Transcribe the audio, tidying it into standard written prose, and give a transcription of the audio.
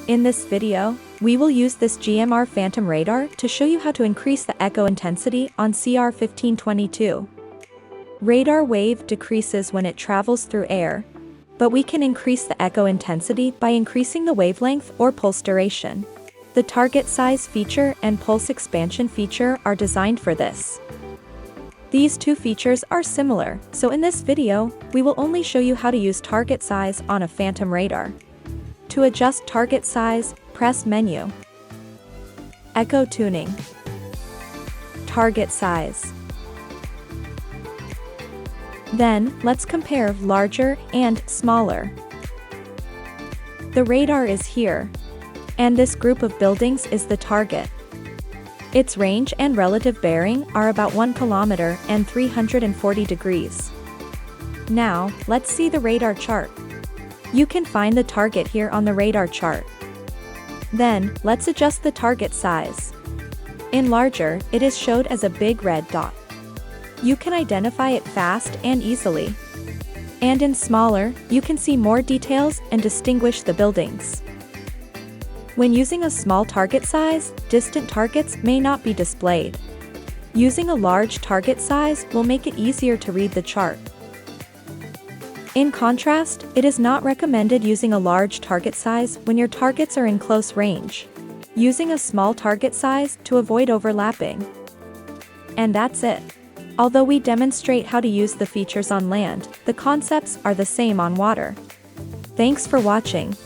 In this video, we will use this GMR Fantom radar to show you how to increase the echo intensity on CR1522. Radar wave decreases when it travels through air, but we can increase the echo intensity by increasing the wavelength or pulse duration. The target size feature and pulse expansion feature are designed for this. These two features are similar, so in this video, we will only show you how to use target size on a Fantom radar. To adjust target size, press Menu. Echo Tuning. Target size. Then, let's compare larger and smaller. The radar is here, and this group of buildings is the target. Its range and relative bearing are about 1 kilometer and 340 degrees. Now, let's see the radar chart. You can find the target here on the radar chart. Then, let's adjust the target size. In larger, it is showed as a big red dot. You can identify it fast and easily. And in smaller, you can see more details and distinguish the buildings. When using a small target size, distant targets may not be displayed. Using a large target size will make it easier to read the chart. In contrast, it is not recommended using a large target size when your targets are in close range. Using a small target size to avoid overlapping. And that's it. Although we demonstrate how to use the features on land, the concepts are the same on water. Thanks for watching.